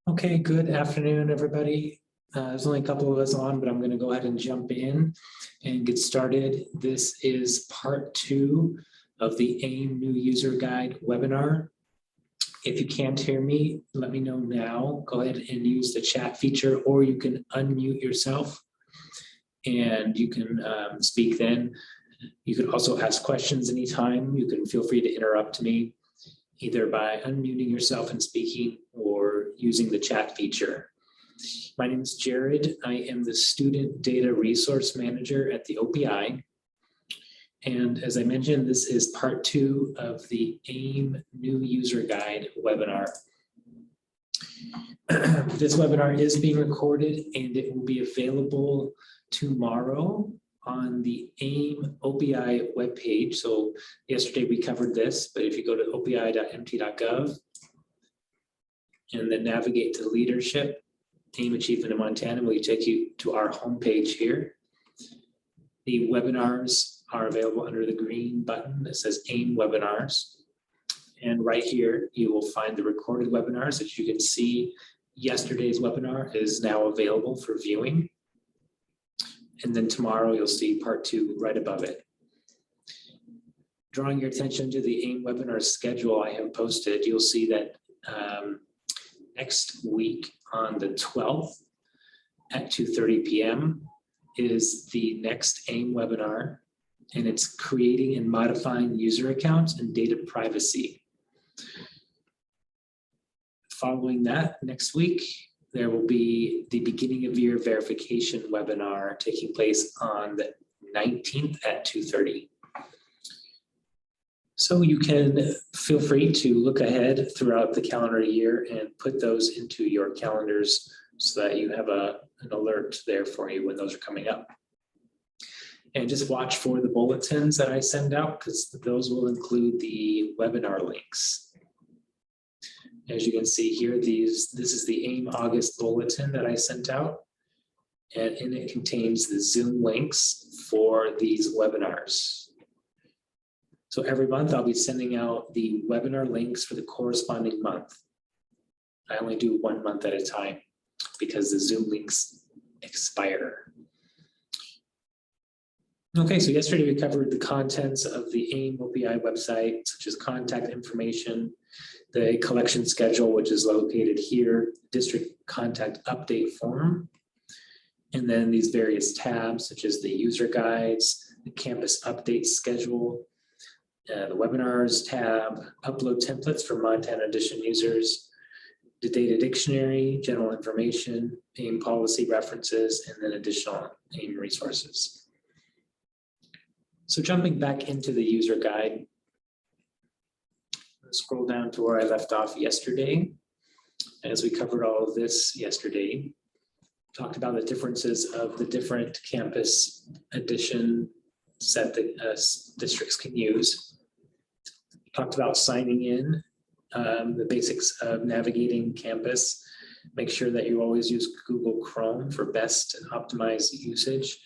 Okay, good afternoon, everybody. There's only a couple of us on, but I'm going to go ahead and jump in and get started. This is part 2 of the AIM New User Guide webinar. If you can't hear me, let me know now. Go ahead and use the chat feature, or you can unmute yourself and you can speak then. You can also ask questions anytime. You can feel free to interrupt me, either by unmuting yourself and speaking or using the chat feature. My name is Jared. I am the Student Data Resource Manager at the OPI. And as I mentioned, this is part 2 of the AIM New User Guide webinar. This webinar is being recorded and it will be available tomorrow on the AIM OPI webpage. So yesterday we covered this, but if you go to opi.mt.gov and then navigate to leadership, AIM Achievement in Montana will take you to our homepage here. The webinars are available under the green button that says AIM Webinars. And right here, you will find the recorded webinars. As you can see, yesterday's webinar is now available for viewing. And then tomorrow you'll see part 2 right above it. Drawing your attention to the AIM webinar schedule I have posted, you'll see that next week on the 12th at 2:30 p.m. is the next AIM webinar, and it's creating and modifying user accounts and data privacy. Following that, next week, there will be the beginning of year verification webinar taking place on the 19th at 2:30. So you can feel free to look ahead throughout the calendar year and put those into your calendars so that you have an alert there for you when those are coming up. And just watch for the bulletins that I send out, because those will include the webinar links. As you can see here, this is the AIM August bulletin that I sent out, and in it contains the Zoom links for these webinars. So every month I'll be sending out the webinar links for the corresponding month. I only do 1 month at a time because the Zoom links expire. Okay, so yesterday we covered the contents of the AIM OPI website, such as contact information, the collection schedule, which is located here, district contact update form, and then these various tabs, such as the user guides, the campus update schedule, the webinars tab, upload templates for Montana Edition users, the data dictionary, general information, AIM policy references, and then additional AIM resources. So jumping back into the user guide, scroll down to where I left off yesterday. As we covered all of this yesterday, talked about the differences of the different campus edition set that districts can use. Talked about signing in, the basics of navigating campus. Make sure that you always use Google Chrome for best and optimized usage.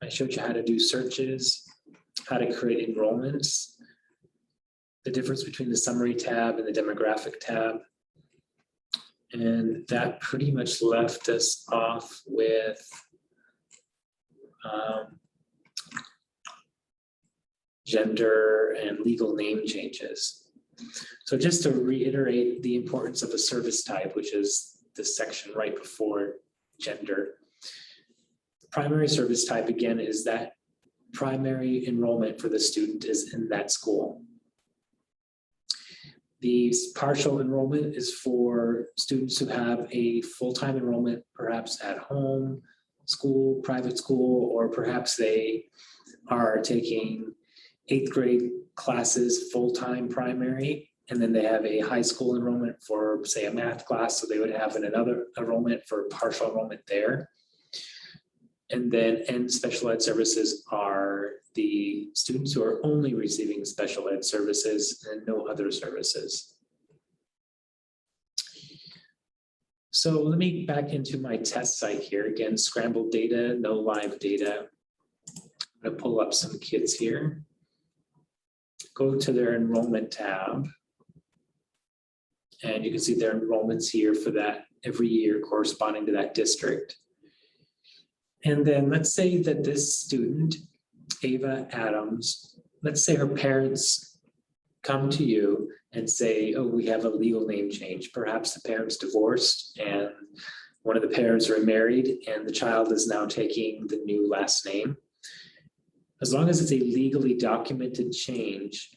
I showed you how to do searches, how to create enrollments, the difference between the summary tab and the demographic tab. And that pretty much left us off with gender and legal name changes. So just to reiterate the importance of a service type, which is the section right before gender. Primary service type, again, is that primary enrollment for the student is in that school. The partial enrollment is for students who have a full-time enrollment, perhaps at home, school, private school, or perhaps they are taking 8th grade classes full-time primary, and then they have a high school enrollment for, say, a math class, so they would have another enrollment for partial enrollment there. And then end special ed services are the students who are only receiving special ed services and no other services. So let me back into my test site here. Again, scrambled data, no live data. I'm going to pull up some kids here. Go to their enrollment tab. And you can see their enrollments here for that every year corresponding to that district. And then let's say that this student, Ava Adams, let's say her parents come to you and say, oh, we have a legal name change. Perhaps the parents divorced and one of the parents remarried and the child is now taking the new last name. As long as it's a legally documented change,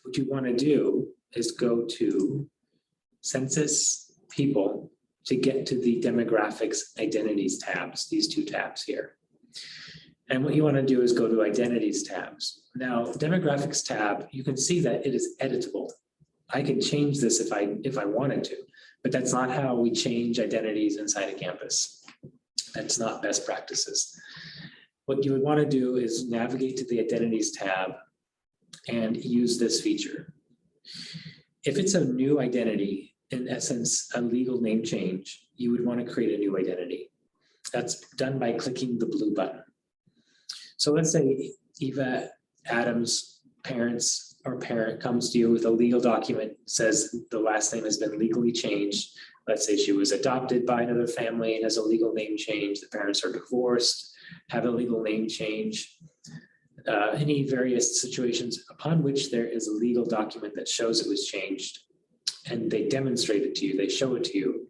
what you want to do is go to Census People to get to the Demographics Identities tabs, these two tabs here. And what you want to do is go to Identities tabs. Now, Demographics tab, you can see that it is editable. I can change this if I wanted to, but that's not how we change identities inside a campus. That's not best practices. What you would want to do is navigate to the Identities tab and use this feature. If it's a new identity, in essence, a legal name change, you would want to create a new identity. That's done by clicking the blue button. So let's say Eva Adams' parents or parent comes to you with a legal document, says the last name has been legally changed. Let's say she was adopted by another family and has a legal name change. The parents are divorced, have a legal name change. Any various situations upon which there is a legal document that shows it was changed and they demonstrate it to you, they show it to you,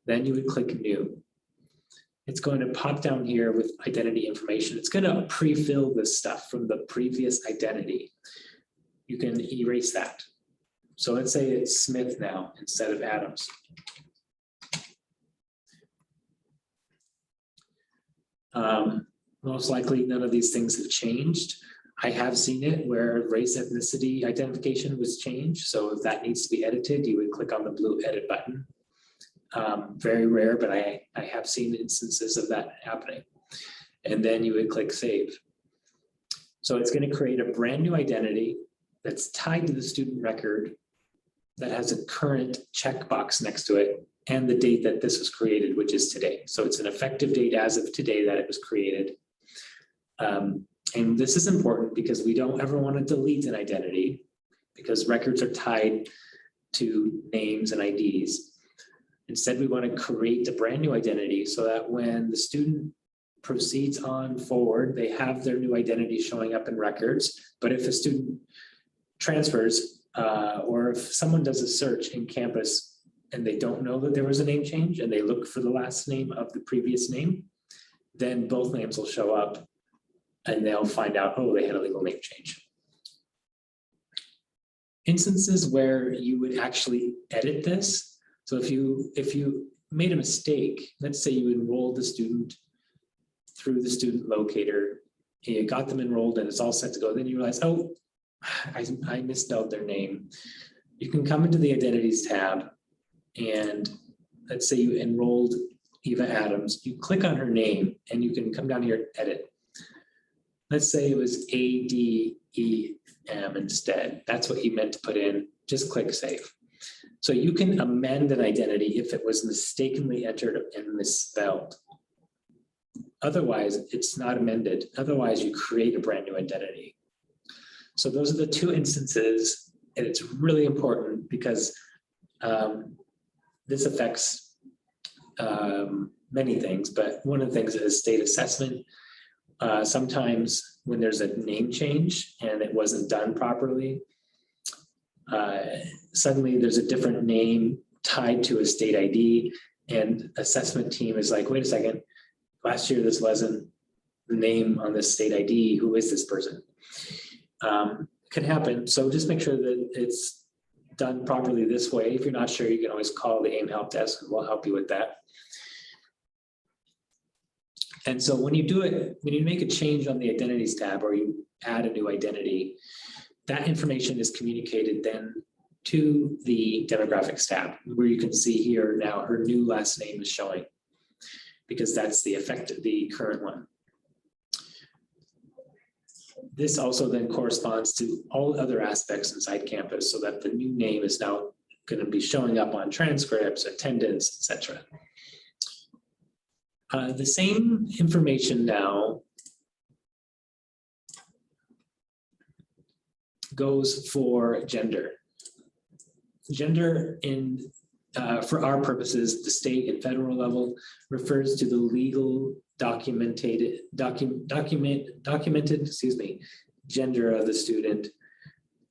then you would click New. It's going to pop down here with identity information. It's going to pre-fill this stuff from the previous identity. You can erase that. So let's say it's Smith now instead of Adams. Most likely none of these things have changed. I have seen it where race ethnicity identification was changed. So if that needs to be edited, you would click on the blue edit button. Very rare, but I have seen instances of that happening. And then you would click save. So it's going to create a brand new identity that's tied to the student record that has a current checkbox next to it and the date that this was created, which is today. So it's an effective date as of today that it was created. And this is important because we don't ever want to delete an identity because records are tied to names and IDs. Instead, we want to create a brand new identity so that when the student proceeds on forward, they have their new identity showing up in records. But if a student transfers or if someone does a search in campus and they don't know that there was a name change and they look for the last name of the previous name, then both names will show up and they'll find out, oh, they had a legal name change. Instances where you would actually edit this. So if you made a mistake, let's say you enrolled the student through the student locator, and you got them enrolled and it's all set to go, then you realize, oh, I misspelled their name. You can come into the Identities tab and let's say you enrolled Eva Adams, you click on her name and you can come down here, edit. Let's say it was ADEM instead. That's what you meant to put in. Just click save. So you can amend an identity if it was mistakenly entered and misspelled. Otherwise, it's not amended. Otherwise, you create a brand new identity. So those are the two instances, and it's really important because this affects many things, but one of the things is state assessment. Sometimes when there's a name change and it wasn't done properly, suddenly there's a different name tied to a state ID and assessment team is like, wait a second, last year this wasn't the name on this state ID, who is this person? Can happen, so just make sure that it's done properly this way. If you're not sure, you can always call the AIM help desk and we'll help you with that. And so when you do it, when you make a change on the Identities tab or you add a new identity, that information is communicated then to the Demographics tab, where you can see here now her new last name is showing because that's the current one. This also then corresponds to all other aspects inside campus so that the new name is now going to be showing up on transcripts, attendance, etc. The same information now goes for gender. Gender in for our purposes, the state and federal level refers to the legal documented, excuse me, gender of the student,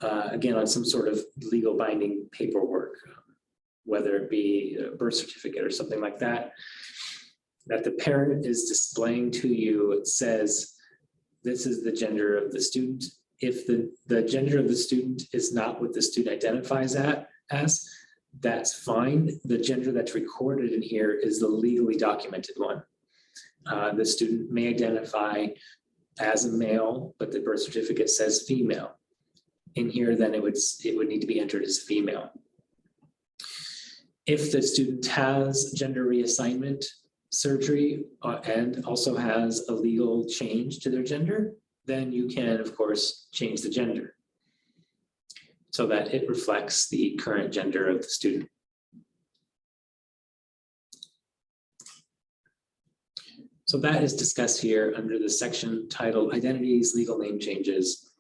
again, on some sort of legal binding paperwork, whether it be a birth certificate or something like that, that the parent is displaying to you. It says, this is the gender of the student. If the gender of the student is not what the student identifies as, that's fine. The gender that's recorded in here is the legally documented one. The student may identify as a male, but the birth certificate says female. In here, then it would need to be entered as female. If the student has gender reassignment surgery and also has a legal change to their gender, then you can, of course, change the gender so that it reflects the current gender of the student. So that is discussed here under the section titled Identities, Legal Name Changes,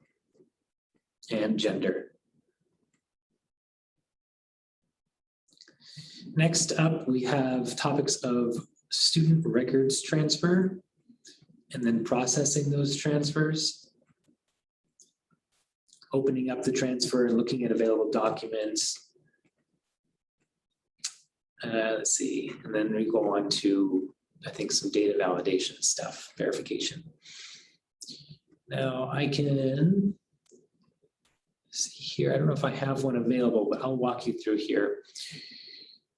and Gender. Next up, we have topics of student records transfer and then processing those transfers, opening up the transfer and looking at available documents. Let's see, and then we go on to, I think, some data validation stuff, verification. Now I can see here, I don't know if I have one available, but I'll walk you through here.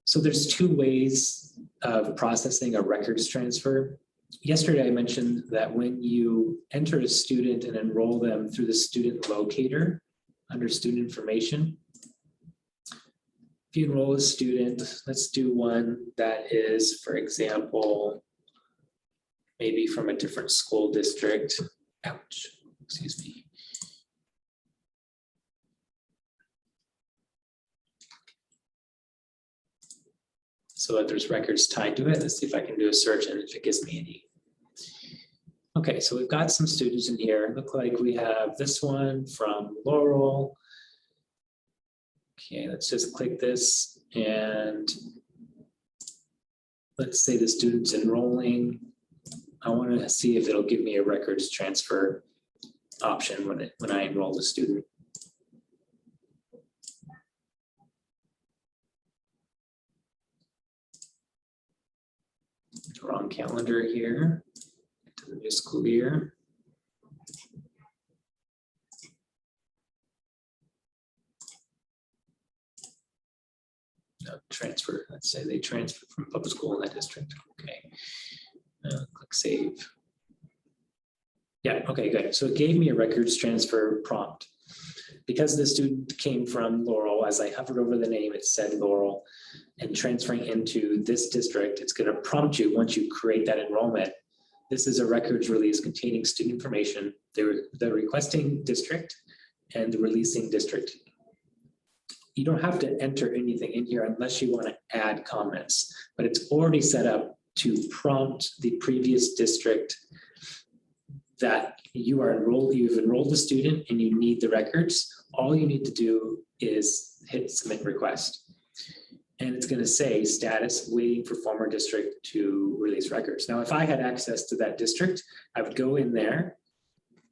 So there's two ways of processing a records transfer. Yesterday, I mentioned that when you enter a student and enroll them through the student locator under student information, if you enroll a student, let's do one that is, for example, maybe from a different school district. Ouch, excuse me. So that there's records tied to it. Let's see if I can do a search and if it gives me any. Okay, so we've got some students in here. Look like we have this one from Laurel. Okay, let's just click this and let's say the student's enrolling. I want to see if it'll give me a records transfer option when I enroll the student. Wrong calendar here, to the new school year. No, transfer, let's say they transfer from public school in that district. Okay, click save. Yeah, okay, good. So it gave me a records transfer prompt. Because the student came from Laurel, as I hovered over the name, it said Laurel, and transferring into this district, it's going to prompt you once you create that enrollment. This is a records release containing student information, the requesting district and the releasing district. You don't have to enter anything in here unless you want to add comments, but it's already set up to prompt the previous district that you are enrolled, you've enrolled a student and you need the records. All you need to do is hit submit request. And it's going to say status waiting for former district to release records. Now, if I had access to that district, I would go in there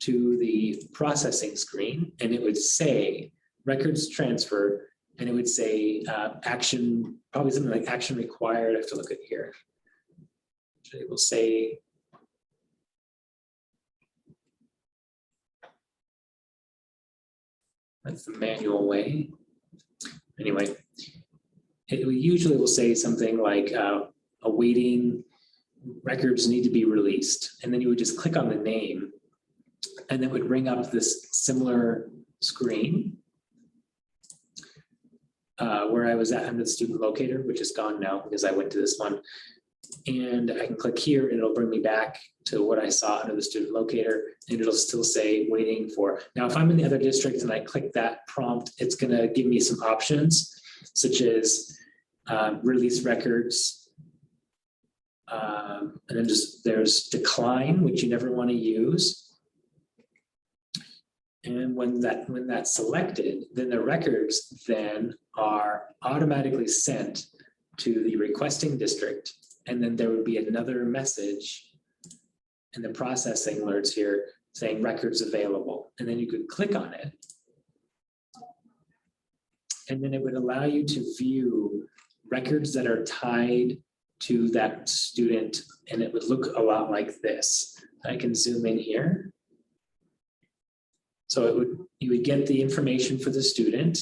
to the processing screen and it would say records transfer, and it would say action, probably something like action required. I have to look at here. It will say that's the manual way. Anyway, it usually will say something like awaiting records need to be released. And then you would just click on the name and it would bring up this similar screen where I was at under the student locator, which is gone now because I went to this one. And I can click here and it'll bring me back to what I saw under the student locator, and it'll still say waiting for. Now, if I'm in the other district and I click that prompt, it's going to give me some options, such as release records. And then just there's decline, which you never want to use. And when that's selected, then the records then are automatically sent to the requesting district. And then there would be another message in the processing alerts here saying records available. And then you could click on it. And then it would allow you to view records that are tied to that student. And it would look a lot like this. I can zoom in here. So you would get the information for the student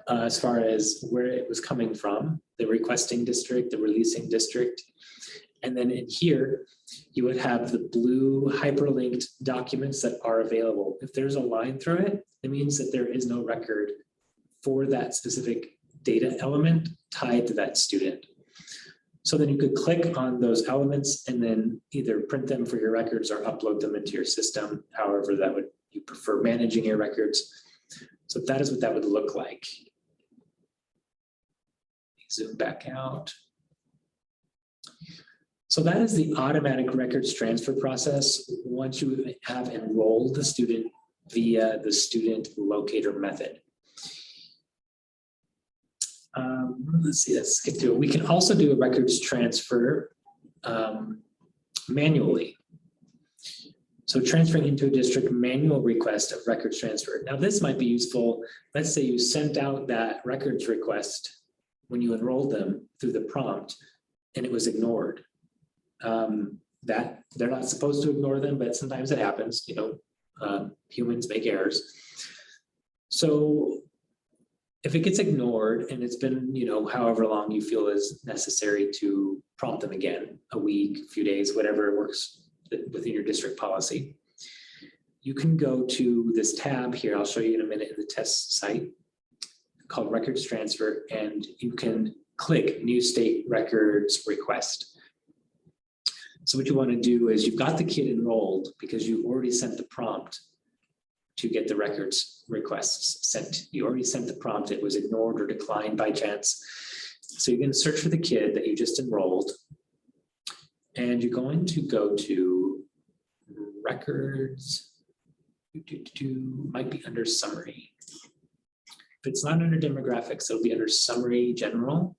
as far as where it was coming from, the requesting district, the releasing district. And then in here, you would have the blue hyperlinked documents that are available. If there's a line through it, it means that there is no record for that specific data element tied to that student. So then you could click on those elements and then either print them for your records or upload them into your system, however you prefer managing your records. So that is what that would look like. Zoom back out. So that is the automatic records transfer process once you have enrolled the student via the student locator method. Let's see, let's skip through it. We can also do a records transfer manually. So transferring into a district manual request of records transfer. Now this might be useful. Let's say you sent out that records request when you enrolled them through the prompt and it was ignored. That they're not supposed to ignore them, but sometimes it happens, humans make errors. So if it gets ignored and it's been, however long you feel is necessary to prompt them again, a week, a few days, whatever works within your district policy, you can go to this tab here. I'll show you in a minute in the test site called Records Transfer, and you can click New State Records Request. So what you want to do is you've got the kid enrolled because you've already sent the prompt to get the records requests sent. You already sent the prompt, it was ignored or declined by chance. So you're going to search for the kid that you just enrolled, and you're going to go to records, might be under summary. If it's not under demographics, it'll be under summary general.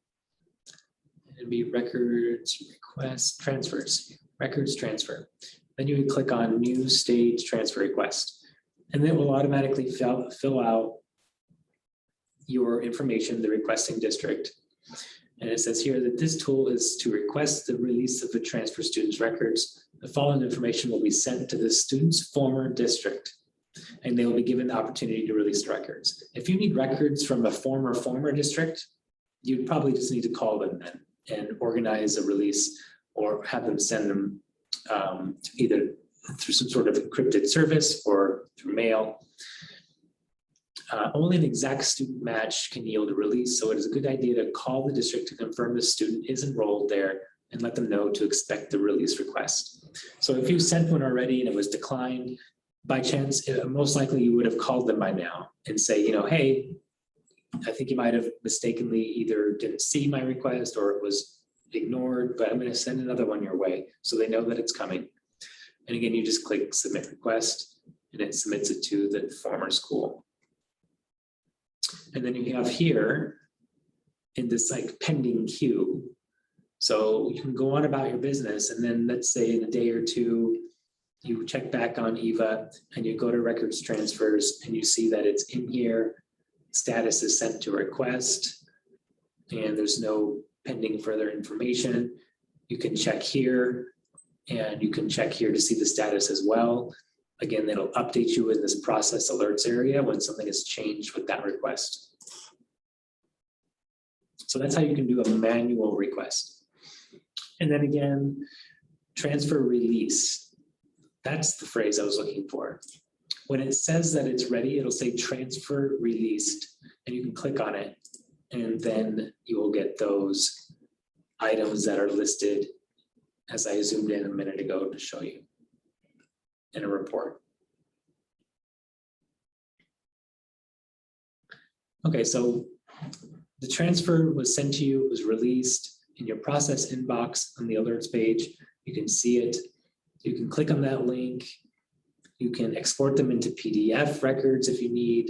It'll be records request transfers, records transfer. Then you would click on new stage transfer request. And then it will automatically fill out your information, the requesting district. And it says here that this tool is to request the release of the transfer student's records. The following information will be sent to the student's former district, and they will be given the opportunity to release the records. If you need records from a former district, you'd probably just need to call them then and organize a release or have them send them either through some sort of encrypted service or through mail. Only an exact student match can yield a release, so it is a good idea to call the district to confirm the student is enrolled there and let them know to expect the release request. So if you sent one already and it was declined, by chance, most likely you would have called them by now and say, hey, I think you might have mistakenly either didn't see my request or it was ignored, but I'm going to send another one your way so they know that it's coming. And again, you just click submit request and it submits it to the former school. And then you have here in this pending queue. So you can go on about your business, and then let's say in a day or two, you check back on EVA and you go to records transfers and you see that it's in here, status is sent to request, and there's no pending further information. You can check here, and you can check here to see the status as well. Again, it'll update you in this process alerts area when something has changed with that request. So that's how you can do a manual request. And then again, transfer release. That's the phrase I was looking for. When it says that it's ready, it'll say transfer released, and you can click on it, and then you will get those items that are listed as I zoomed in a minute ago to show you in a report. Okay, so the transfer was sent to you, it was released in your process inbox on the alerts page. You can see it. You can click on that link You can export them into PDF records if you need.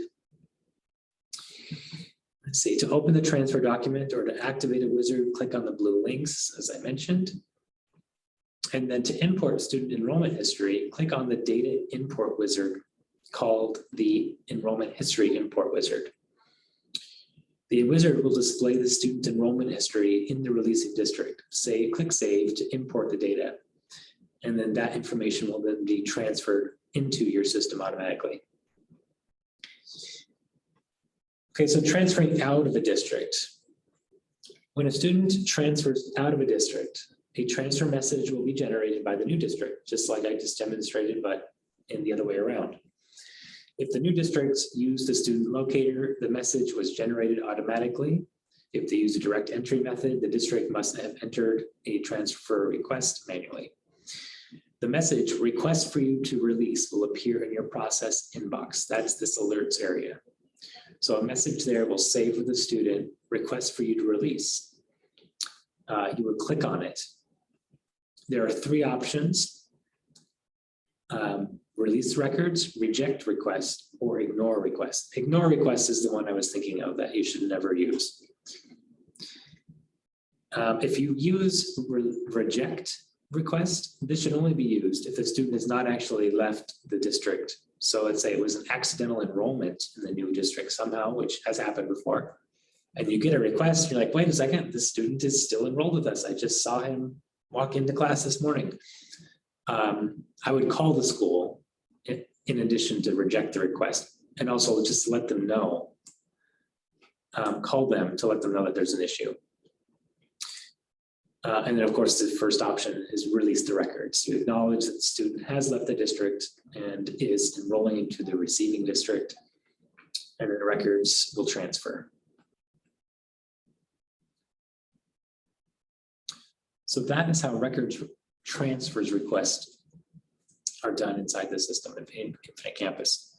Let's see, to open the transfer document or to activate a wizard, click on the blue links, as I mentioned. And then to import student enrollment history, click on the data import wizard called the enrollment history import wizard. The wizard will display the student enrollment history in the releasing district. Click Save to import the data. And then that information will then be transferred into your system automatically. Okay, so transferring out of a district. When a student transfers out of a district, a transfer message will be generated by the new district, just like I just demonstrated, but in the other way around. If the new districts use the student locator, the message was generated automatically. If they use a direct entry method, the district must have entered a transfer request manually. The message request for you to release will appear in your process inbox. That's this alerts area. So a message there will say for the student, request for you to release. You would click on it. There are three options. Release records, reject request, or ignore request. Ignore request is the one I was thinking of that you should never use. If you use reject request, this should only be used if the student has not actually left the district. So let's say it was an accidental enrollment in the new district somehow, which has happened before. And you get a request, you're like, wait a second, this student is still enrolled with us. I just saw him walk into class this morning. I would call the school in addition to reject the request, and also just let them know, call them to let them know that there's an issue. And then of course, the first option is release the records. You acknowledge that the student has left the district and is enrolling into the receiving district, and then the records will transfer. So that is how records transfers requests are done inside the system of Infinite Campus.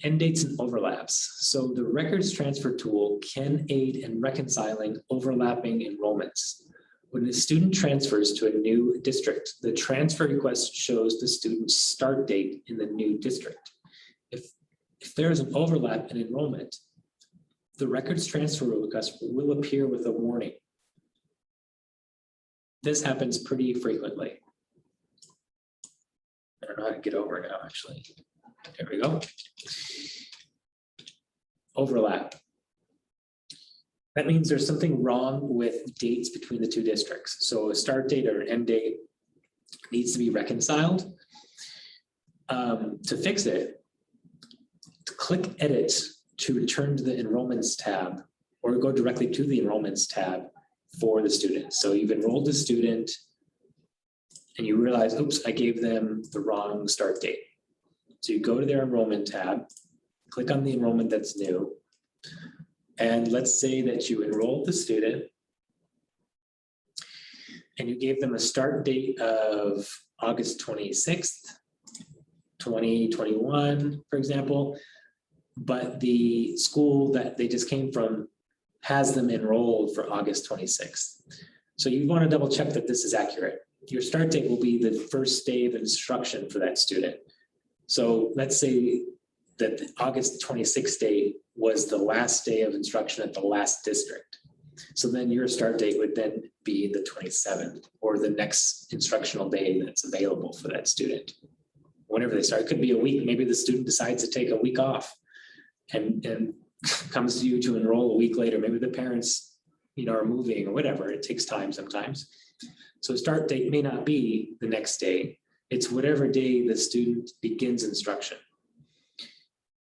End dates and overlaps. So the records transfer tool can aid in reconciling overlapping enrollments. When a student transfers to a new district, the transfer request shows the student's start date in the new district. If there is an overlap in enrollment, the records transfer request will appear with a warning. This happens pretty frequently. I don't know how to get over now, actually. There we go. Overlap. That means there's something wrong with dates between the two districts. So a start date or an end date needs to be reconciled. To fix it, click Edit to return to the Enrollments tab, or go directly to the Enrollments tab for the student. So you've enrolled the student and you realize, oops, I gave them the wrong start date. So you go to their enrollment tab, click on the enrollment that's new, and let's say that you enrolled the student and you gave them a start date of August 26th, 2021, for example, but the school that they just came from has them enrolled for August 26th. So you want to double check that this is accurate. Your start date will be the first day of instruction for that student. So let's say that the August 26th date was the last day of instruction at the last district. So then your start date would then be the 27th, or the next instructional day that's available for that student. Whenever they start, it could be a week. Maybe the student decides to take a week off and comes to you to enroll a week later. Maybe the parents, are moving or whatever. It takes time sometimes. So start date may not be the next day. It's whatever day the student begins instruction.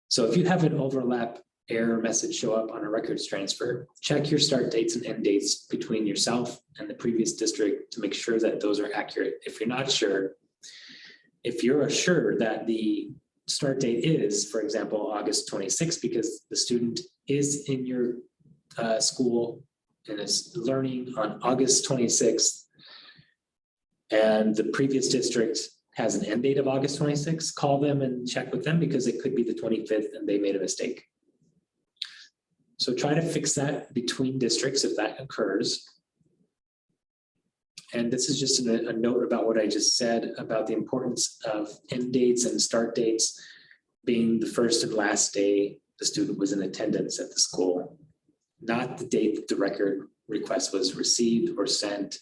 So if you have an overlap error message show up on a records transfer, check your start dates and end dates between yourself and the previous district to make sure that those are accurate. If you're not sure, if you're sure that the start date is, for example, August 26th, because the student is in your school and is learning on August 26th, and the previous district has an end date of August 26th, call them and check with them, because it could be the 25th and they made a mistake. So try to fix that between districts if that occurs. And this is just a note about what I just said about the importance of end dates and start dates being the first and last day the student was in attendance at the school, not the date that the record request was received or sent,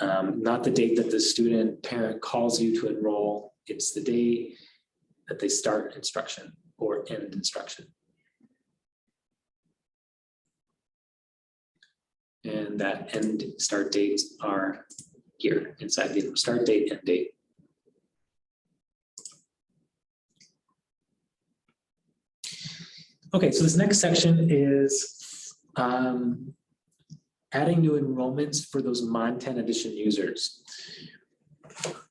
not the date that the student parent calls you to enroll. It's the day that they start instruction or end instruction. And that end start dates are here inside the start date, end date. Okay, so this next section is adding new enrollments for those Mod 10 Edition users.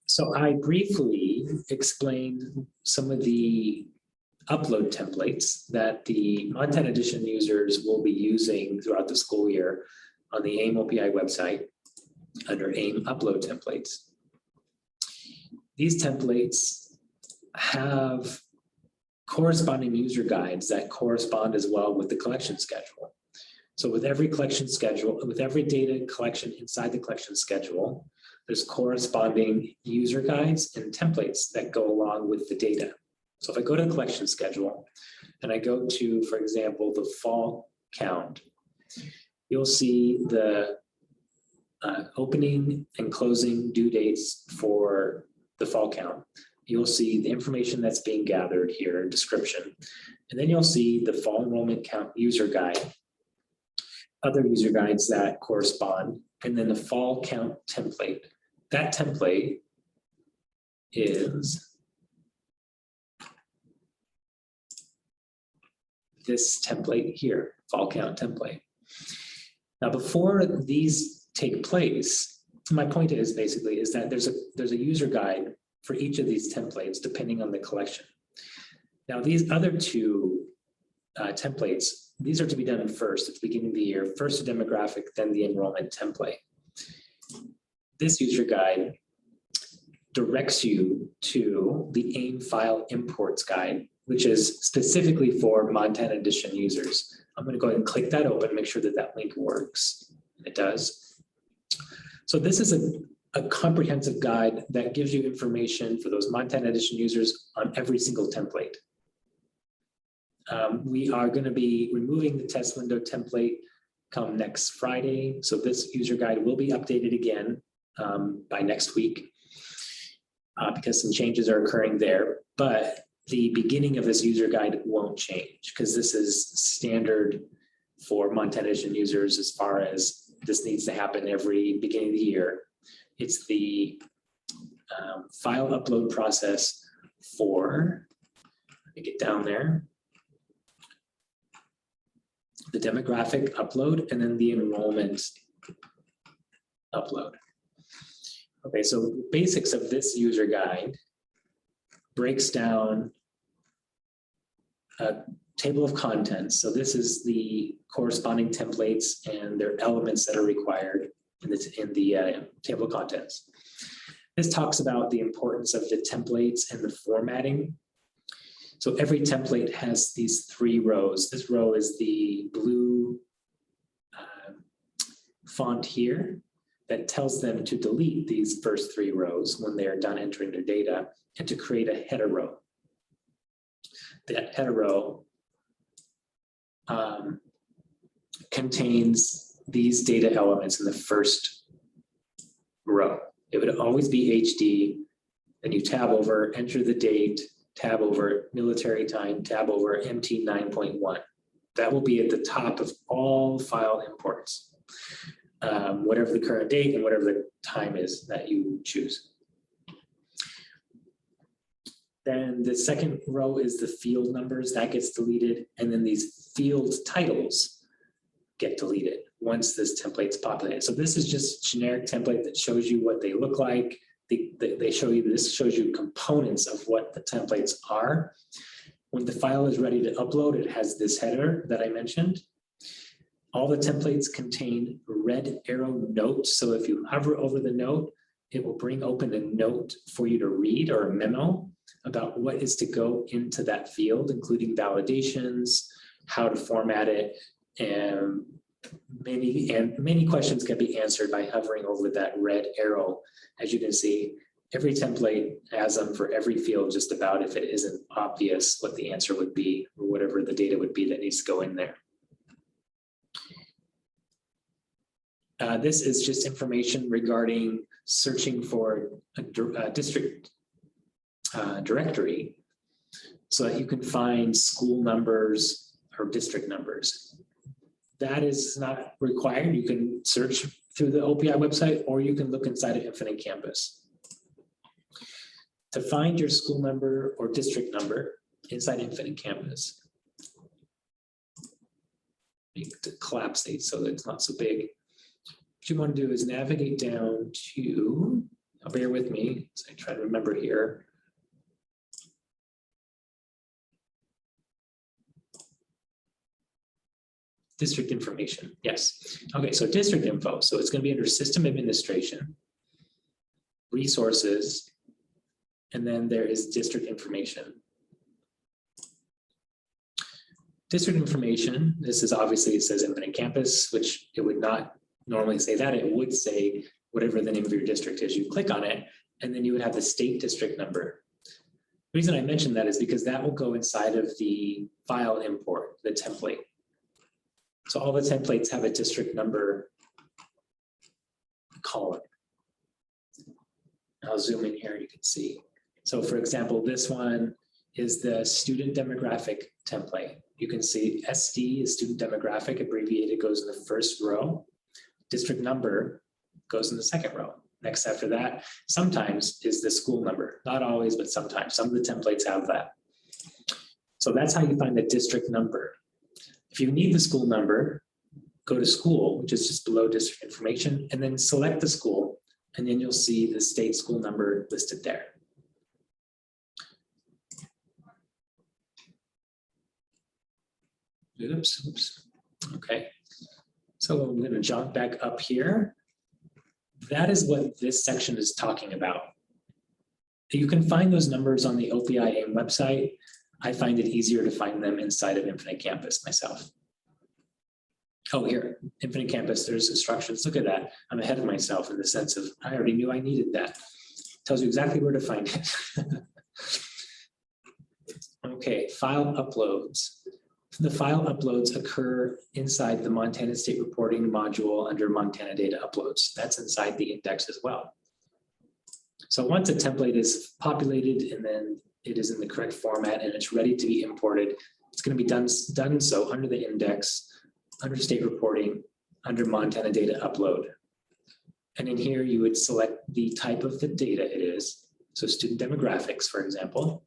So I briefly explained some of the upload templates that the Mod 10 Edition users will be using throughout the school year on the AIM OPI website under AIM upload templates. These templates have corresponding user guides that correspond as well with the collection schedule. So with every collection schedule, with every data collection inside the collection schedule, there's corresponding user guides and templates that go along with the data. So if I go to the collection schedule and I go to, for example, the fall count, you'll see the opening and closing due dates for the fall count. You'll see the information that's being gathered here, description, and then you'll see the fall enrollment count user guide, other user guides that correspond, and then the fall count template. That template is this template here, fall count template. Now, before these take place, my point is basically is that there's a user guide for each of these templates depending on the collection. Now, these other two templates, these are to be done first at the beginning of the year, first the demographic, then the enrollment template. This user guide directs you to the AIM file imports guide, which is specifically for Mod 10 Edition users. I'm going to go ahead and click that open, make sure that that link works. It does. So this is a comprehensive guide that gives you information for those Mod 10 Edition users on every single template. We are going to be removing the test window template come next Friday. So this user guide will be updated again by next week because some changes are occurring there. But the beginning of this user guide won't change because this is standard for Mod 10 Edition users as far as this needs to happen every beginning of the year. It's the file upload process for, let me get down there, the demographic upload and then the enrollment upload. Okay, so basics of this user guide breaks down a table of contents. So this is the corresponding templates and their elements that are required in the table of contents. This talks about the importance of the templates and the formatting. So every template has these 3 rows. This row is the blue font here that tells them to delete these first 3 rows when they are done entering their data and to create a header row. That header row contains these data elements in the first row. It would always be HD. Then you tab over, enter the date, tab over military time, tab over MT 9.1. That will be at the top of all file imports, whatever the current date and whatever the time is that you choose. Then the second row is the field numbers, that gets deleted. And then these field titles get deleted once this template's populated. So this is just a generic template that shows you what they look like. They show you, this shows you components of what the templates are. When the file is ready to upload, it has this header that I mentioned. All the templates contain red arrow notes. So if you hover over the note, it will bring open a note for you to read or a memo about what is to go into that field, including validations, how to format it, and many questions can be answered by hovering over that red arrow. As you can see, every template has them for every field just about if it isn't obvious what the answer would be or whatever the data would be that needs to go in there. This is just information regarding searching for a district directory so that you can find school numbers or district numbers. That is not required. You can search through the OPI website, or you can look inside of Infinite Campus. To find your school number or district number inside Infinite Campus, make the collapse it so that it's not so big. What you want to do is navigate down to, now bear with me as I try to remember here. District information, yes. Okay, so district info. So it's going to be under system administration, resources, and then there is district information. District information, this is obviously, it says Infinite Campus, which it would not normally say that. It would say whatever the name of your district is. You click on it, and then you would have the state district number. The reason I mentioned that is because that will go inside of the file import, the template. So all the templates have a district number column. I'll zoom in here, you can see. So for example, this one is the student demographic template. You can see SD is student demographic, abbreviated, goes in the first row. District number goes in the second row. Next after that, sometimes is the school number. Not always, but sometimes. Some of the templates have that. So that's how you find the district number. If you need the school number, go to school, which is just below district information, and then select the school, and then you'll see the state school number listed there. Oops. Okay. So I'm going to jump back up here. That is what this section is talking about. You can find those numbers on the OPI AIM website. I find it easier to find them inside of Infinite Campus myself. Oh, here, Infinite Campus, there's instructions. Look at that. I'm ahead of myself in the sense of I already knew I needed that. Tells you exactly where to find it. Okay, file uploads. The file uploads occur inside the Montana State Reporting module under Montana Data Uploads. That's inside the index as well. So once a template is populated and then it is in the correct format and it's ready to be imported, it's going to be done so under the index, under State Reporting, under Montana Data Upload. And in here, you would select the type of the data it is. So student demographics, for example.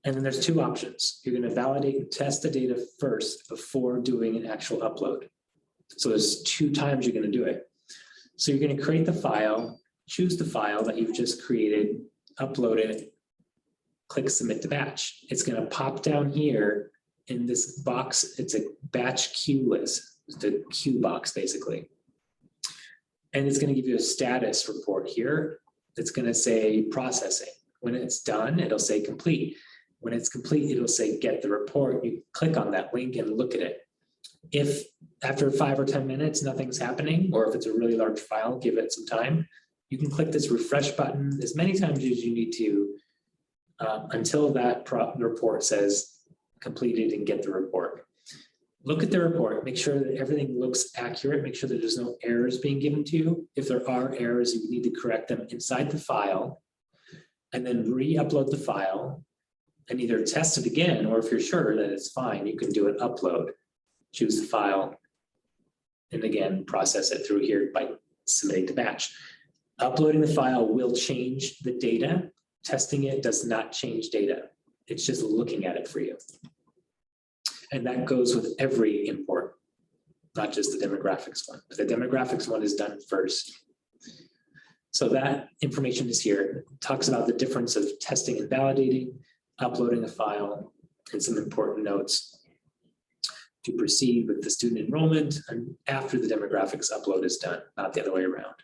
And then there's two options. You're going to validate and test the data first before doing an actual upload. So there's two times you're going to do it. So you're going to create the file, choose the file that you've just created, upload it, click submit to batch. It's going to pop down here in this box. It's a batch queue list. It's the queue box basically. And it's going to give you a status report here. It's going to say processing. When it's done, it'll say complete. When it's complete, it'll say get the report. You click on that link and look at it. If after 5 or 10 minutes, nothing's happening, or if it's a really large file, give it some time. You can click this refresh button as many times as you need to until that report says completed and get the report. Look at the report, make sure that everything looks accurate, make sure that there's no errors being given to you. If there are errors, you need to correct them inside the file and then re-upload the file and either test it again, or if you're sure that it's fine, you can do an upload. Choose the file and again, process it through here by submitting to batch. Uploading the file will change the data. Testing it does not change data. It's just looking at it for you. And that goes with every import, not just the demographics one. But the demographics one is done first. So that information is here. It talks about the difference of testing and validating, uploading a file, and some important notes to proceed with the student enrollment and after the demographics upload is done, not the other way around.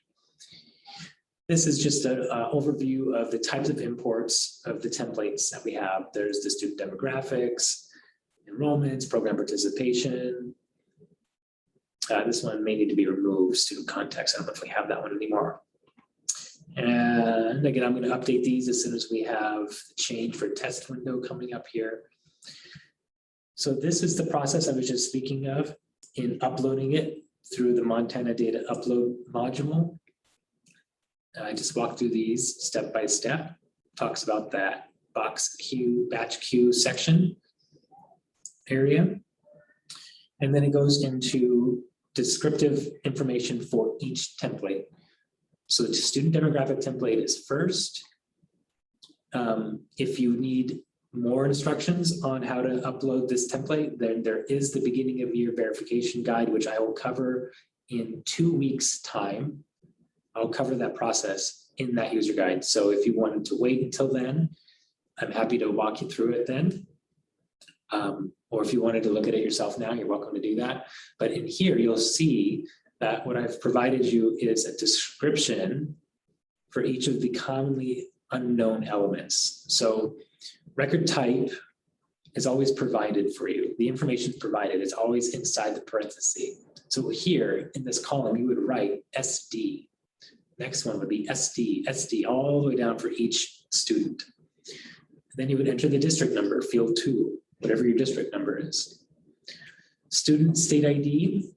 This is just an overview of the types of imports of the templates that we have. There's the student demographics, enrollments, program participation, This one may need to be removed, student context. I don't know if we have that one anymore. And again, I'm going to update these as soon as we have the change for test window coming up here. So this is the process I was just speaking of in uploading it through the Montana Data Upload module. I just walked through these step by step, talks about that box queue, batch queue section area. And then it goes into descriptive information for each template. So the student demographic template is first. If you need more instructions on how to upload this template, then there is the beginning of year verification guide, which I will cover in 2 weeks' time. I'll cover that process in that user guide. So if you wanted to wait until then, I'm happy to walk you through it then. Or if you wanted to look at it yourself now, you're welcome to do that. But in here, you'll see that what I've provided you is a description for each of the commonly unknown elements. So record type is always provided for you. The information is provided. It's always inside the parenthesis. So here in this column, you would write SD. Next one would be SD, SD, all the way down for each student. And then you would enter the district number, field 2, whatever your district number is. Student state ID.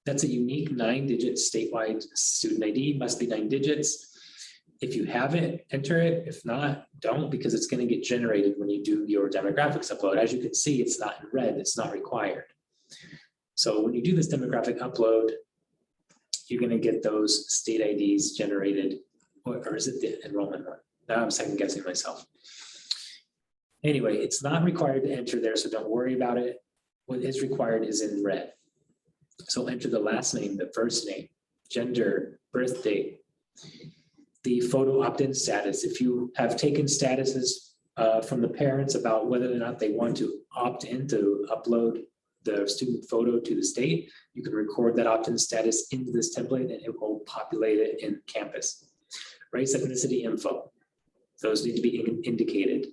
That's a unique 9-digit statewide student ID, must be 9 digits. If you have it, enter it. If not, don't, because it's going to get generated when you do your demographics upload. As you can see, it's not in red, it's not required. So when you do this demographic upload, you're going to get those state IDs generated, or is it the enrollment one? Now I'm second guessing myself. Anyway, it's not required to enter there, so don't worry about it. What is required is in red. So enter the last name, the first name, gender, birth date, the photo opt-in status. If you have taken statuses from the parents about whether or not they want to opt in to upload the student photo to the state, you can record that opt-in status into this template and it will populate it in Canvas. Race, ethnicity info. Those need to be indicated.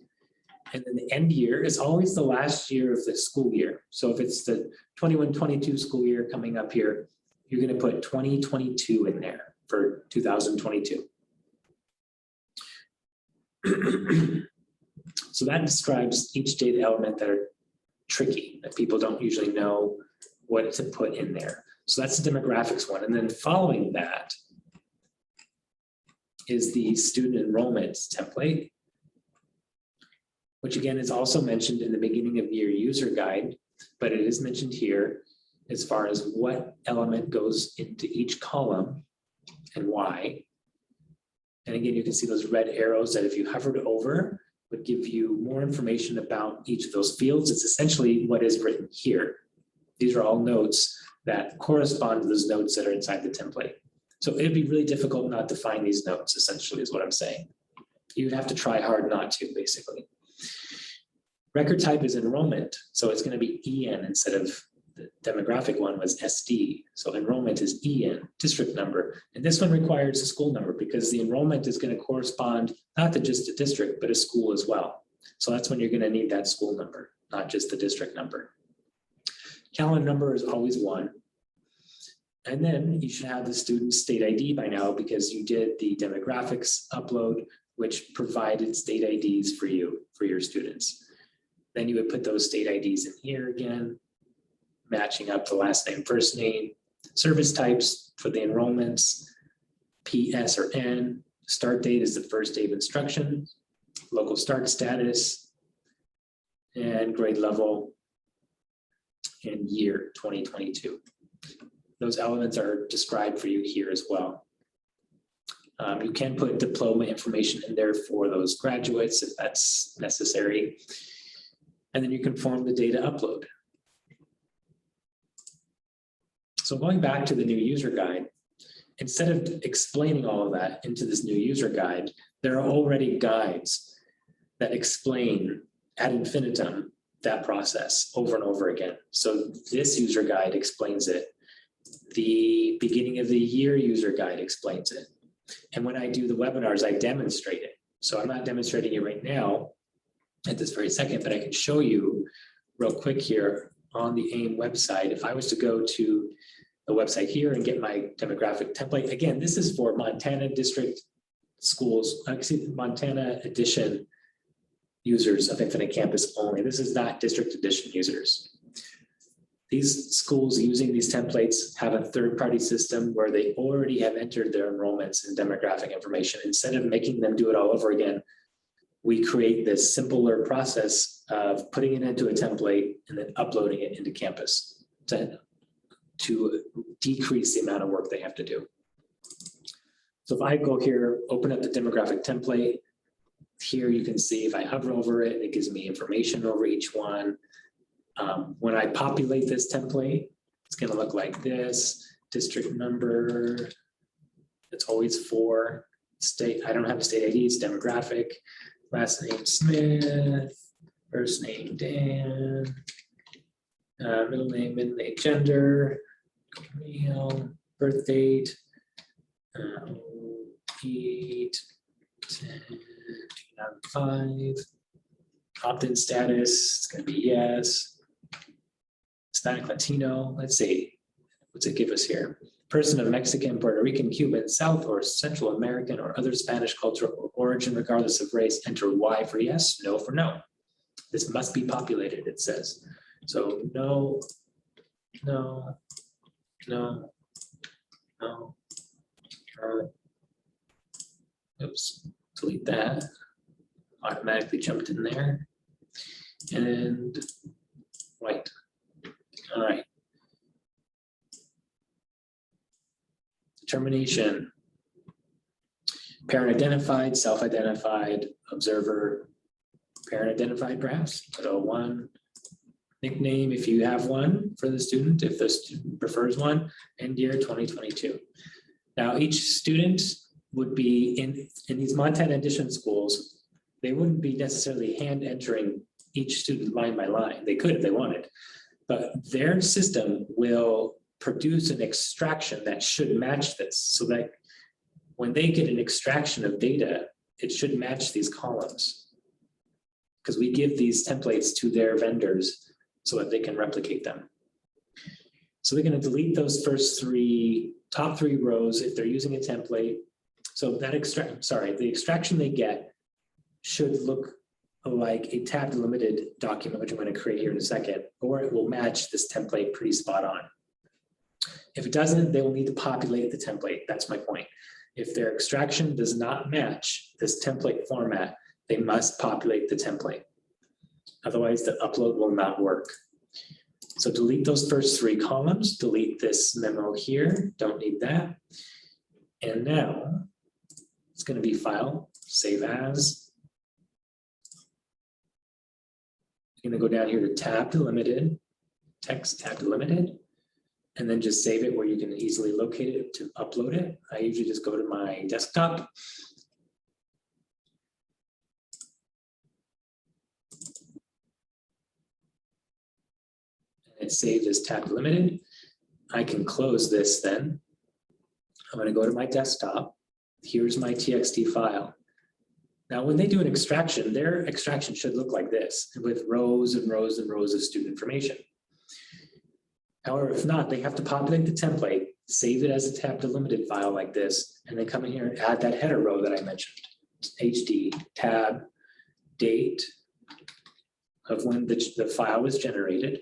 And then the end year is always the last year of the school year. So if it's the 21-22 school year coming up here, you're going to put 2022 in there for 2022. So that describes each data element that are tricky, that people don't usually know what to put in there. So that's the demographics one. And then following that is the student enrollment template, which again is also mentioned in the beginning of year user guide, but it is mentioned here as far as what element goes into each column and why. And again, you can see those red arrows that if you hovered over would give you more information about each of those fields. It's essentially what is written here. These are all notes that correspond to those notes that are inside the template. So it'd be really difficult not to find these notes, essentially, is what I'm saying. You'd have to try hard not to, basically. Record type is enrollment, so it's going to be EN instead of the demographic one was SD. So enrollment is EN, district number. And this one requires a school number because the enrollment is going to correspond not to just a district, but a school as well. So that's when you're going to need that school number, not just the district number. Calendar number is always 1. And then you should have the student state ID by now because you did the demographics upload, which provided state IDs for you, for your students. Then you would put those state IDs in here again, matching up the last name, first name, service types for the enrollments, PS or N, start date is the first day of instruction, local start status, and grade level and year 2022. Those elements are described for you here as well. You can put diploma information in there for those graduates if that's necessary. And then you can form the data upload. So going back to the new user guide, instead of explaining all of that into this new user guide, there are already guides that explain ad infinitum that process over and over again. So this user guide explains it. The beginning of the year user guide explains it. And when I do the webinars, I demonstrate it. So I'm not demonstrating it right now at this very second, but I can show you real quick here on the AIM website, if I was to go to the website here and get my demographic template, again, this is for Montana district schools, Montana edition users of Infinite Campus only. This is not district edition users. These schools using these templates have a third-party system where they already have entered their enrollments and demographic information. Instead of making them do it all over again, we create this simpler process of putting it into a template and then uploading it into Campus to decrease the amount of work they have to do. So if I go here, open up the demographic template, here you can see if I hover over it, it gives me information over each one. When I populate this template, it's going to look like this. District number, it's always for state. I don't have a state ID, it's demographic. Last name Smith, first name Dan, middle name, gender, male, birth date, 8/10/2005. Opt-in status, it's going to be yes. Hispanic Latino, let's see, what's it give us here? Person of Mexican, Puerto Rican, Cuban, South or Central American or other Spanish culture or origin, regardless of race, enter Y for yes, no for no. This must be populated, it says. So no, no, no, no. Oops, delete that. Automatically jumped in there. And white. All right. Determination. Parent identified, self-identified, observer, parent identified perhaps, so one. Nickname, if you have one for the student, if the student prefers one, end year 2022. Now each student would be in these Montana Edition schools, they wouldn't be necessarily hand entering each student line by line. They could if they wanted, but their system will produce an extraction that should match this, so that when they get an extraction of data, it should match these columns. Because we give these templates to their vendors so that they can replicate them. So they're going to delete those first top three rows if they're using a template. So that the extraction they get should look like a tab delimited document, which I'm going to create here in a second, or it will match this template pretty spot on. If it doesn't, they will need to populate the template. That's my point. If their extraction does not match this template format, they must populate the template. Otherwise, the upload will not work. So delete those first three columns, delete this memo here, don't need that. And now it's going to be file, save as. I'm going to go down here to tab delimited, text tab delimited, and then just save it where you can easily locate it to upload it. I usually just go to my desktop. And it's saved as tab delimited. I can close this then. I'm going to go to my desktop. Here's my TXT file. Now, when they do an extraction, their extraction should look like this, with rows and rows and rows of student information. However, if not, they have to populate the template, save it as a tab delimited file like this, and then come in here and add that header row that I mentioned. HD, tab, date of when the file was generated,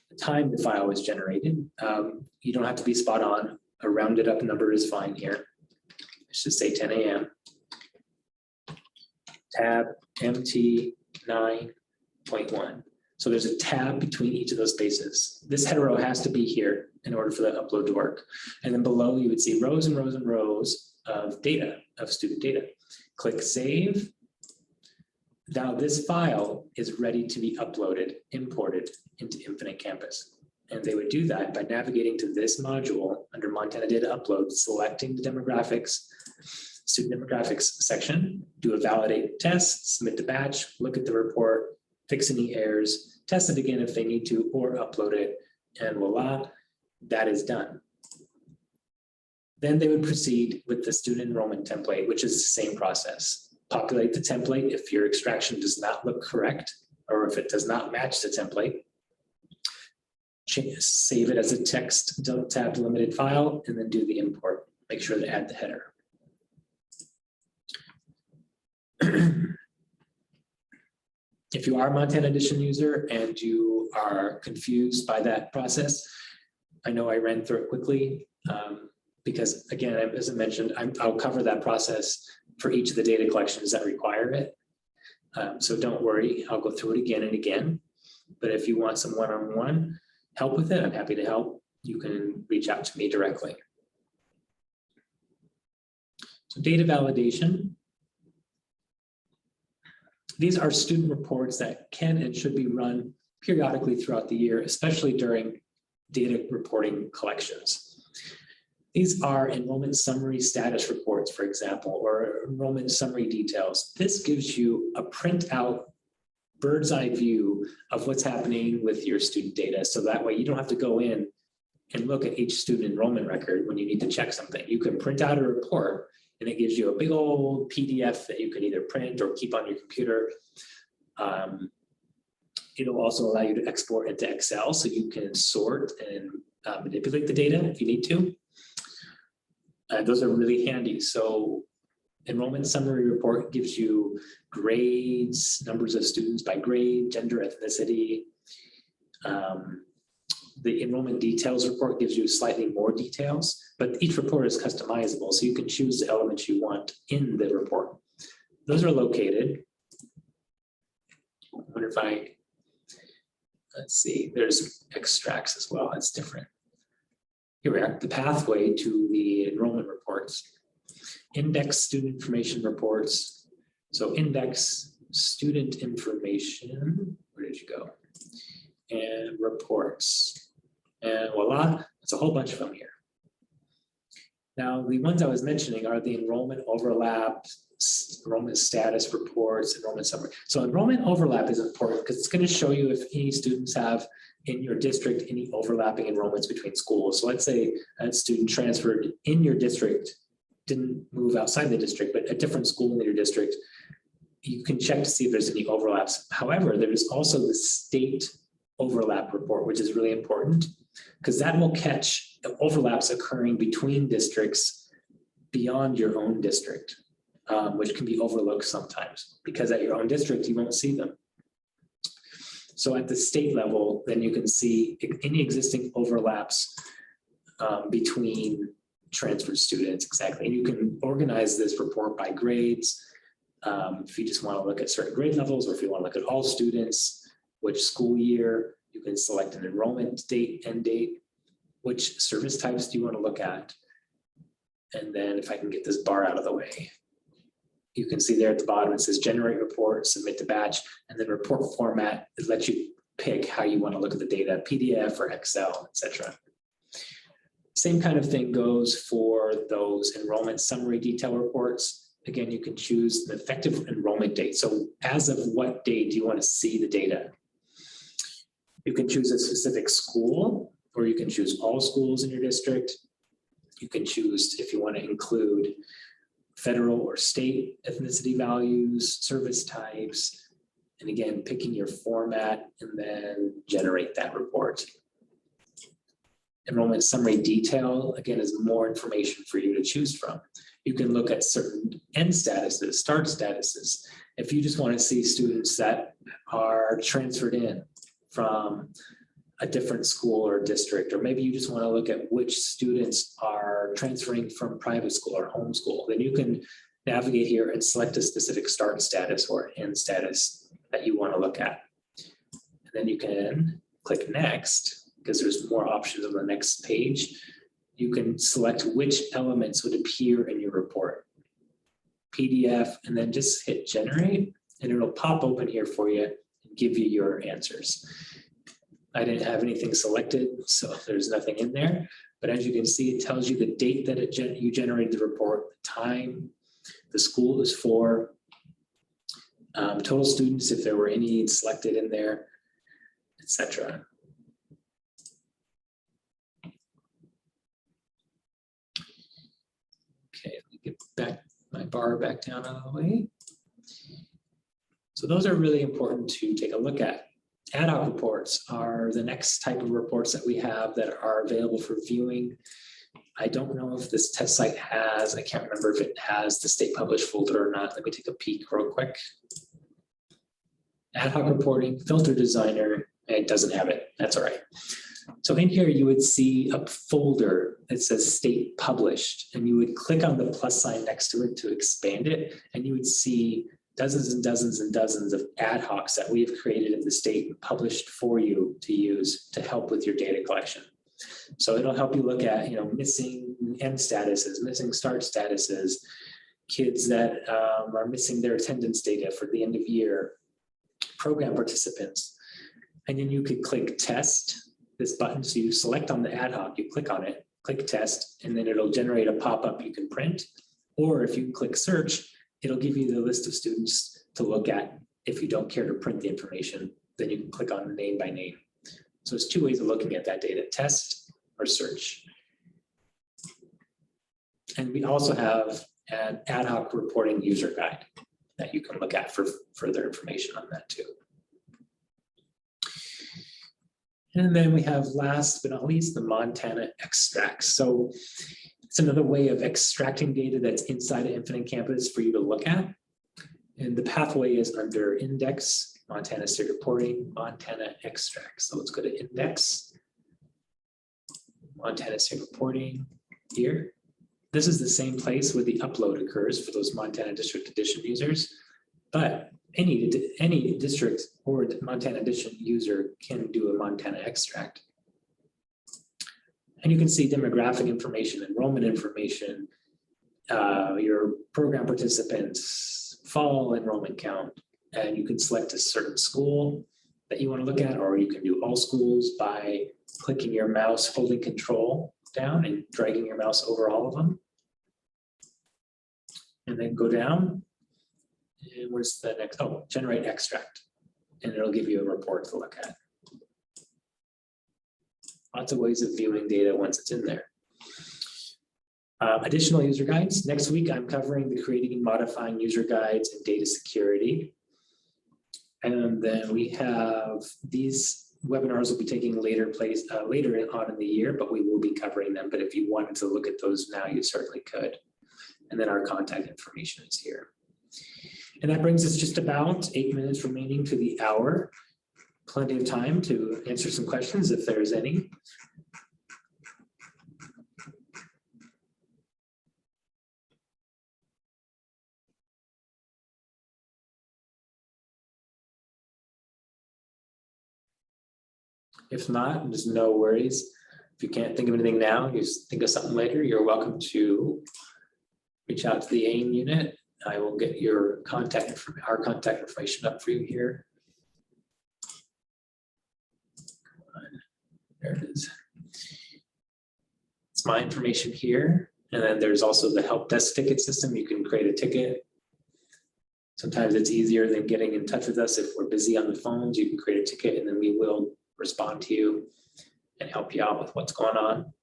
the time the file was generated. You don't have to be spot on. A rounded up number is fine here. Let's just say 10 a.m. Tab MT 9.1. So there's a tab between each of those spaces. This header row has to be here in order for the upload to work. And then below you would see rows and rows and rows of data, of student data. Click save. Now this file is ready to be uploaded, imported into Infinite Campus. And they would do that by navigating to this module under Montana Data Upload, selecting the demographics, student demographics section, do a validate test, submit the batch, look at the report, fix any errors, test it again if they need to, or upload it, and voila, that is done. Then they would proceed with the student enrollment template, which is the same process. Populate the template if your extraction does not look correct, or if it does not match the template, save it as a text tab delimited file, and then do the import. Make sure to add the header. If you are a Montana Edition user and you are confused by that process, I know I ran through it quickly because, again, as I mentioned, I'll cover that process for each of the data collections that require it. So don't worry, I'll go through it again and again. But if you want some one-on-one help with it, I'm happy to help. You can reach out to me directly. So data validation. These are student reports that can and should be run periodically throughout the year, especially during data reporting collections. These are enrollment summary status reports, for example, or enrollment summary details. This gives you a printout bird's eye view of what's happening with your student data. So that way you don't have to go in and look at each student enrollment record when you need to check something. You can print out a report and it gives you a big old PDF that you can either print or keep on your computer. It'll also allow you to export into Excel so you can sort and manipulate the data if you need to. Those are really handy. So enrollment summary report gives you grades, numbers of students by grade, gender, ethnicity. The enrollment details report gives you slightly more details, but each report is customizable, so you can choose the elements you want in the report. Those are located. I wonder if let's see, there's extracts as well, that's different. Here we are, the pathway to the enrollment reports. Index student information reports. So index student information, where did you go? And reports. And voila, there's a whole bunch of them here. Now, the ones I was mentioning are the enrollment overlap, enrollment status reports, enrollment summary. So enrollment overlap is important because it's going to show you if any students have in your district any overlapping enrollments between schools. So let's say a student transferred in your district, didn't move outside the district, but a different school in your district, you can check to see if there's any overlaps. However, there's also the state overlap report, which is really important because that will catch overlaps occurring between districts beyond your own district, which can be overlooked sometimes because at your own district, you won't see them. So at the state level, then you can see any existing overlaps between transferred students, exactly. And you can organize this report by grades. If you just want to look at certain grade levels, or if you want to look at all students, which school year, you can select an enrollment date, end date, which service types do you want to look at? And then if I can get this bar out of the way, you can see there at the bottom, it says generate report, submit to batch, and then report format. It lets you pick how you want to look at the data, PDF or Excel, etc. Same kind of thing goes for those enrollment summary detail reports. Again, you can choose the effective enrollment date. So as of what date do you want to see the data? You can choose a specific school, or you can choose all schools in your district. You can choose if you want to include federal or state ethnicity values, service types, and again, picking your format and then generate that report. Enrollment summary detail, again, is more information for you to choose from. You can look at certain end statuses, start statuses. If you just want to see students that are transferred in from a different school or district, or maybe you just want to look at which students are transferring from private school or homeschool, then you can navigate here and select a specific start status or end status that you want to look at. And then you can click next, because there's more options on the next page. You can select which elements would appear in your report. PDF, and then just hit generate, and it'll pop open here for you and give you your answers. I didn't have anything selected, so there's nothing in there. But as you can see, it tells you the date that you generated the report, the time, the school it was for, total students, if there were any selected in there, etc. Okay, let me get back my bar back down out of the way. So those are really important to take a look at. Ad hoc reports are the next type of reports that we have that are available for viewing. I don't know if this test site has, I can't remember if it has the state published folder or not. Let me take a peek real quick. Ad hoc reporting, filter designer, it doesn't have it. That's all right. So in here, you would see a folder that says state published, and you would click on the plus sign next to it to expand it, and you would see dozens and dozens and dozens of ad hocs that we have created in the state and published for you to use to help with your data collection. So it'll help you look at, missing end statuses, missing start statuses, kids that are missing their attendance data for the end of year, program participants. And then you could click test, this button. So you select on the ad hoc, you click on it, click test, and then it'll generate a pop-up you can print. Or if you click search, it'll give you the list of students to look at. If you don't care to print the information, then you can click on name by name. So it's two ways of looking at that data, test or search. And we also have an ad hoc reporting user guide that you can look at for further information on that too. And then we have, last but not least, the Montana extracts. So it's another way of extracting data that's inside of Infinite Campus for you to look at. And the pathway is under Index, Montana State Reporting, Montana Extracts. So let's go to Index, Montana State Reporting here. This is the same place where the upload occurs for those Montana District Edition users, but any district or Montana Edition user can do a Montana extract. And you can see demographic information, enrollment information, your program participants, fall enrollment count, and you can select a certain school that you want to look at, or you can do all schools by clicking your mouse, holding control down and dragging your mouse over all of them. And then go down. And where's the next? Oh, generate extract. And it'll give you a report to look at. Lots of ways of viewing data once it's in there. Additional user guides. Next week, I'm covering the creating and modifying user guides and data security. And then we have these webinars will be taking later on in the year, but we will be covering them. But if you wanted to look at those now, you certainly could. And then our contact information is here. And that brings us just about 8 minutes remaining to the hour. Plenty of time to answer some questions if there's any. If not, there's no worries. If you can't think of anything now, you just think of something later, you're welcome to reach out to the AIM unit. I will get our contact information up for you here. There it is. It's my information here. And then there's also the help desk ticket system. You can create a ticket. Sometimes it's easier than getting in touch with us. If we're busy on the phones, you can create a ticket and then we will respond to you and help you out with what's going on.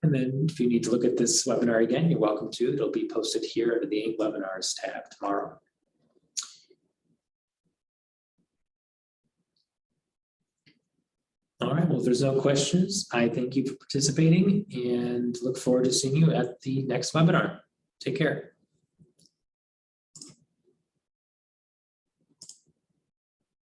And then if you need to look at this webinar again, you're welcome to. It'll be posted here under the AIM webinars tab tomorrow. All right, well, if there's no questions, I thank you for participating and look forward to seeing you at the next webinar. Take care.